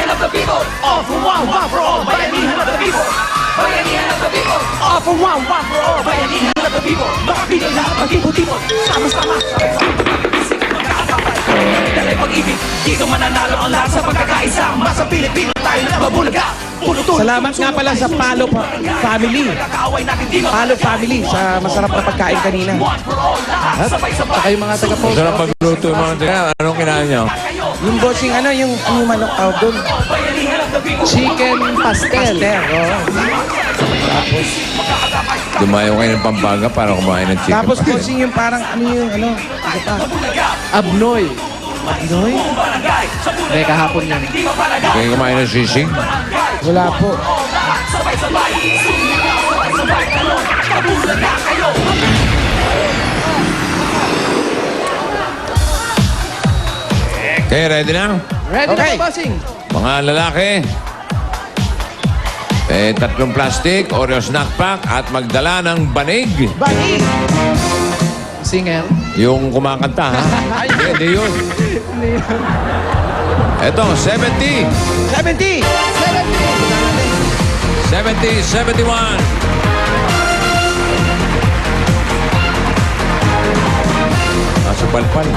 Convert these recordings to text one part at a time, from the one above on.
Bayanihan of the people. All for one for all. Bayanihan of the people. Bayanihan of the people. All for one for all. Bayanihan of the people. Mga Pinoy lahat magtipon-tipon. Sama-sama, sabay-sabay pag-ibig at magkakasabay. Dalay pag-ibig, dito mananalo ang lahat sa pagkakaisa. Masa Pilipino tayo na mabulaga. Salamat nga pala sa Palo Family. Palo Family sa masarap na pagkain kanina. Saka yung mga taga-post. Masarap pagluto yung mga taga. Anong kinain nyo? Yung bossing ano, yung manok tawag doon. Chicken pastel. Tapos, Dumayo kayo ng Pampanga para kumain ng chicken tapos pastel. bossing yung parang ano yung ano. Ano pa? Abnoy. Pinoy? May kahapon yan. Kayo kumain ng sisig? Wala po. Okay, ready na? Ready Okay. na ba, bossing? Mga lalaki. Tatlong plastic, Oreo snack pack at magdala ng banig. Banig! Singer. Yung kumakanta, ha? Hindi yun. Eto, 70. 70! 70, 71. Nasa palpal.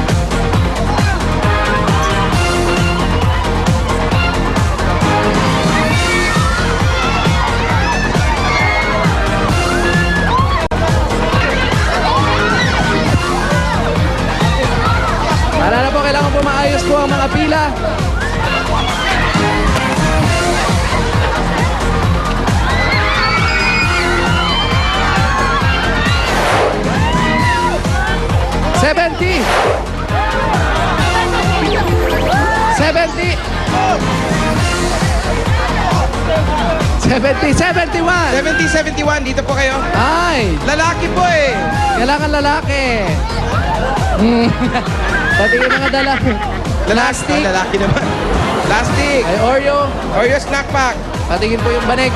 Alala po, kailangan po maayos po ang mga pila. $70. 71. 70-71, dito po kayo. Ay, Lalaki po eh. kailangan lalaki. Patingin na nga lalaki. Plastic. Lalaki naman. Plastic. Ay, Oreo. Oreo snack pack. Patingin po yung banig.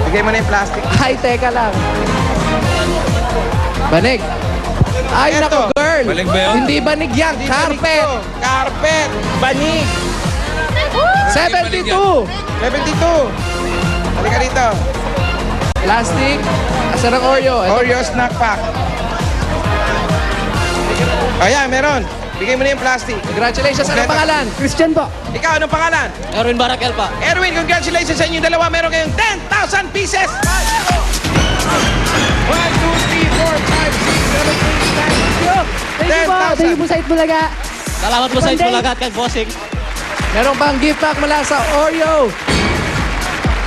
Bigay mo na yung plastic. Ay, teka lang. Banig. Ay, Eto. nako, girl. Banig ba yun? Hindi banig yan. Hindi Carpet. banig to. Carpet. Banig. 72. 72. Halika dito. Plastic. Asa ng Oreo. Ito. Oreo snack pack. Ayan, meron. Bigay mo na yung plastic. Congratulations. Anong Kompleto. pangalan? Christian po. Ikaw, anong pangalan? Erwin Barakel pa. Erwin, congratulations sa inyong dalawa. Meron kayong 10,000 pieces. 1, 2, 3, 4, 5, 6, 7, 8, 9, 10. Thank you po. Thank you po sa Itbulaga. Salamat po sa Sunday. Itbulaga at kay Bossing. Meron pang gift pack mula sa Oreo.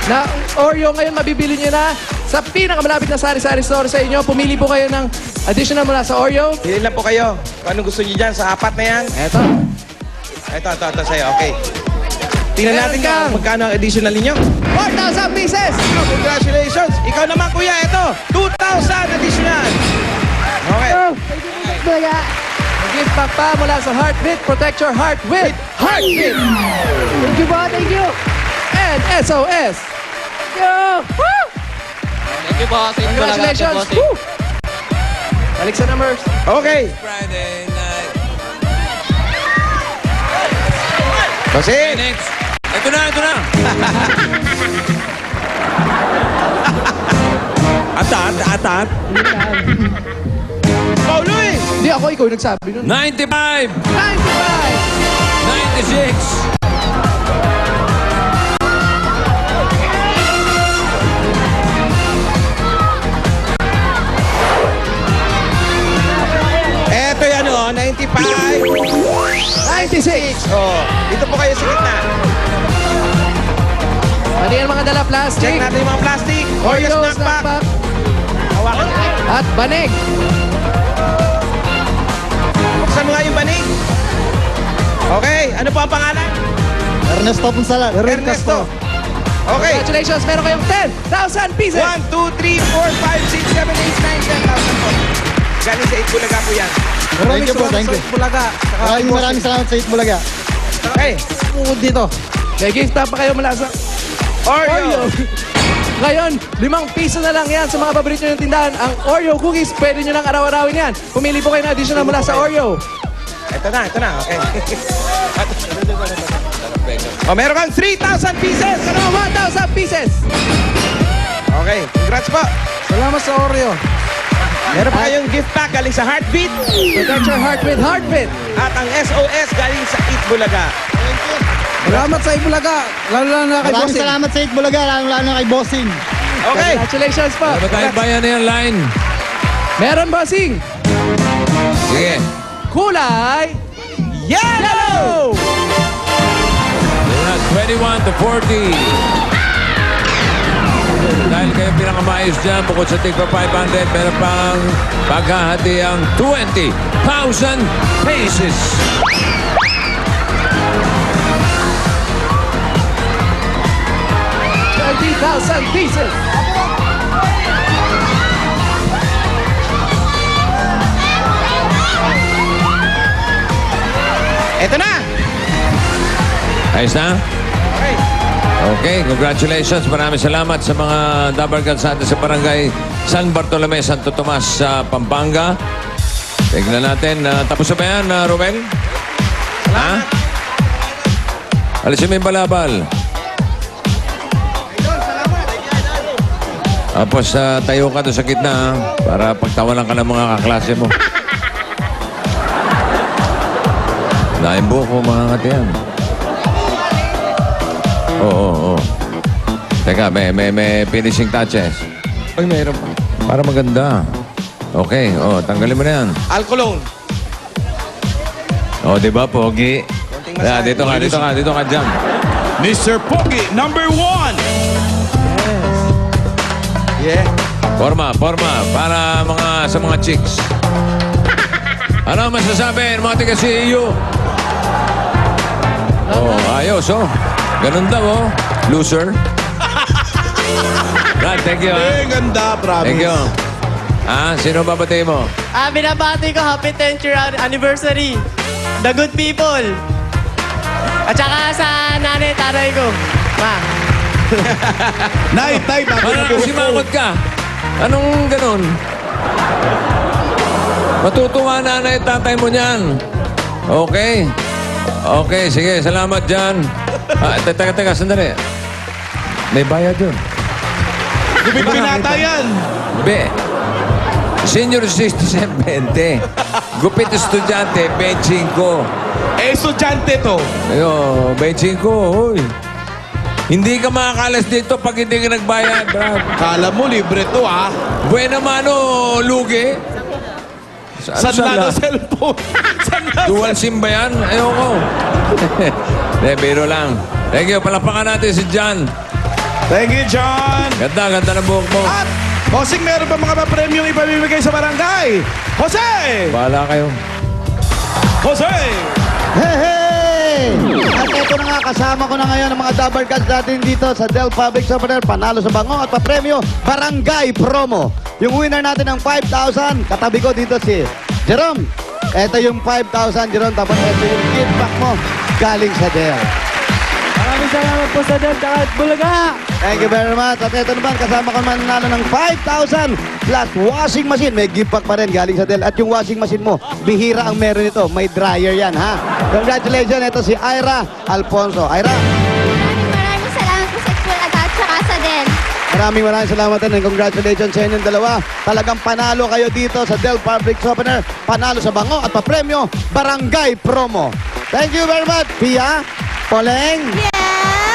Na Oreo ngayon mabibili nyo na sa pinakamalapit na sari-sari store sa inyo. Pumili po kayo ng additional mula sa Oreo. Pili lang po kayo. Kung anong gusto niyo dyan sa apat na yan. Eto. Ito sa'yo. Okay. Tingnan Meron natin kang- kung magkano ang additional ninyo. 4,000 pieces! Congratulations! Ikaw naman, kuya. Ito, 2,000 additional. Okay. Oh, thank you po sa Itbulaga. Gift pack pa mula sa Heartbeat. Protect your heart with Heartbeat. Thank you po. Thank you. And SOS. Yo! Woo! Thank you po sa Itbulaga at kay Congratulations. Bossing. Woo! Balik sa numbers. Okay. Friday night. Bossing. Next. Ito na. Atat. Pauloy! Hindi ako, ikaw yung nagsabi nun. 95. 95! 96. Eto yan o, 95. 96! Oh, dito po kayo sa gitna. Pati yan mga dala plastic. Check natin yung mga plastic. Oreo snack pack. Hawakan. At banig. Buksan mo nga yung banig. Okay, ano po ang pangalan? Ernesto Ponsalan. Ernesto. Okay. Congratulations, meron kayong 10,000 pieces. 1, 2, 3, 4, 5, 6, 7, 8, 9, 10,000 po. Galing sa Itbulaga po yan. Thank you po, thank you. Itbulaga. Maraming salamat sa Itbulaga. Okay. Bukod dito. May gift pa kayo mula sa Oreo. Ngayon, 5 piso na lang yan sa mga paborito nyo ng tindahan. Ang Oreo cookies, pwede nyo lang araw-arawin yan. Pumili po kayo ng additional mula sa Oreo. Ito na. Okay. O, meron kang 3,000 pieces. Ano, 1,000 pieces. Okay, congrats po. Salamat sa Oreo. Meron pa kayong gift pack galing sa Heartbeat Protect your heart with Heartbeat. at ang SOS galing sa Eat Bulaga. Salamat sa Ibulaga. Lalo na kay Maraming Bossing. salamat sa It Bulaga, lalo na kay Bossing. Okay. Congratulations po. Ano ba tayo bayan na yan, line? Meron, Bossing. Sige. Kulay. Yellow! Muna, 21 to 40. Dahil kayo pinakamayos dyan, bukod sa tigpa 500, meron pang paghahati ang 20,000 pesos. $20,000 pieces. Ito na! Ayos na? Okay. Okay, congratulations. Maraming salamat sa mga Dabarkad sa atin sa barangay San Bartolome, Santo Tomas sa Pampanga. Tignan natin. Tapos na ba yan, Romel? Ha? Alisin mo yung balabal. Tapos tayo ka doon sa gitna ha, para pagtawanan ka ng mga kaklase mo. Dahil buko, mga katiyan. Oo. Teka, may finishing touches. Ay, meron pa. Para maganda. Okay, tanggalin mo na yan. Alcolone. Di ba, Pogi? masahe. Dito ka, dyan. Mr. Pogi, number 1. Yeah. Forma, para sa mga chicks. Ano ang masasabi ng mga taga-CEU? Ayos, Ganun daw, Loser. Brad, thank you, Ganda, promise. Thank you. Sino babati mo? Binabati ko happy 10th year anniversary. The good people. At saka sa nanay, taray ko. Ma. Nay, tay, bago na Parang simangot ka. Anong ganun? Matutuwa nanay at tatay mo niyan. Okay. Okay, sige. Salamat dyan. Teka, sandali. May bayad dun. Gupit pinata yan. Be. Senior citizen, 20. Gupit estudyante, 25. Estudyante to. Ayo, 25. Uy. Hindi ka makakalas dito pag hindi ka nagbayad, Brad. Kala mo, libre to, ha? Buena mano, lugi. Saan na cellphone? Saan na? Dual SIM ba yan? Ayoko. Hindi, biro lang. Thank you. Palapakan natin si John. Thank you, John. Ganda ng buhok mo. At, Bossing, meron pa mga pa-premium ipamimigay sa barangay. Jose! Bahala kayo. Jose! Hey! At ito na nga, kasama ko na ngayon ang mga Dabarkads natin dito sa Del Public Summoner, panalo sa bango at papremyo, Barangay Promo. Yung winner natin ng 5,000, katabi ko dito si Jerome. Ito yung 5,000, Jerome, tapos ito yung gift pack mo galing sa Del. Maraming salamat po sa Del at Bulaga. Thank you very much. At ito naman, kasama ko naman nanalo ng 5,000 plus washing machine. May gift pack pa rin galing sa Del. At yung washing machine mo, bihira ang meron ito. May dryer yan, ha? Congratulations. Ito si Ira Alfonso. Ira, Maraming salamat po sa Bulaga at saka sa Del. maraming salamat din and congratulations sa inyong dalawa. Talagang panalo kayo dito sa Del Public Summoner. Panalo sa bango at papremyo, Barangay Promo. Thank you very much, Pia, Poleng, Yes!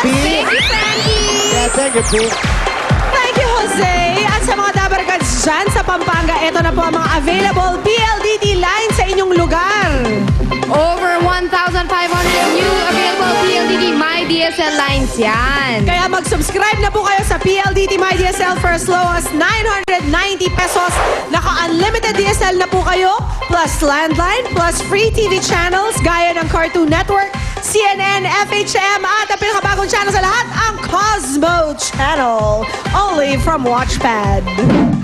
Pete. Thank you, Frankie! Yeah, thank you, Pete. Thank you, Jose. At sa mga Dabarkads dyan sa Pampanga, ito na po ang mga available PLDT lines sa inyong lugar. Over 1,500 new available PLDT My DSL lines yan. Kaya mag-subscribe na po kayo sa PLDT My DSL for as low as 990 pesos. Naka-unlimited DSL na po kayo, plus landline, plus free TV channels gaya ng Cartoon Network, CNN, FHM, at ang pinakabagong channel sa lahat, ang Cosmo Channel. Only from Watchpad.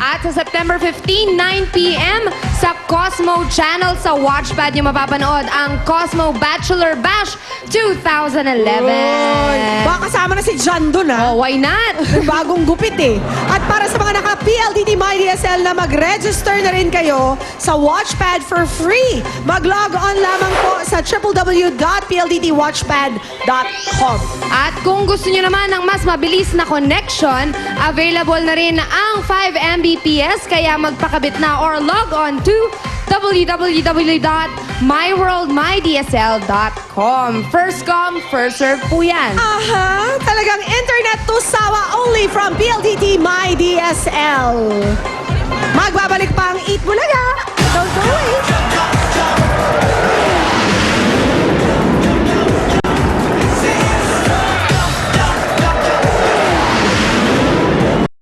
At sa September 15, 9 p.m. sa Cosmo Channel sa Watchpad niyo mapapanood ang Cosmo Bachelor Bash 2011. Baka kasama na si John dun, ha? Oh, why not? Bagong gupit eh. At para sa mga naka-PLDT MyDSL na mag-register na rin kayo sa Watchpad for free, mag-log on lamang po sa www.pldtwatchpad.com. At kung gusto niyo naman ng mas mabilis na connection, available na rin ang 5 Mbps kaya magpakabit na or log on to www.myworldmydsl.com. First come, first serve po yan. Aha, talagang internet to sawa only from PLDT MyDSL. Magbabalik pa ang Eat Bulaga.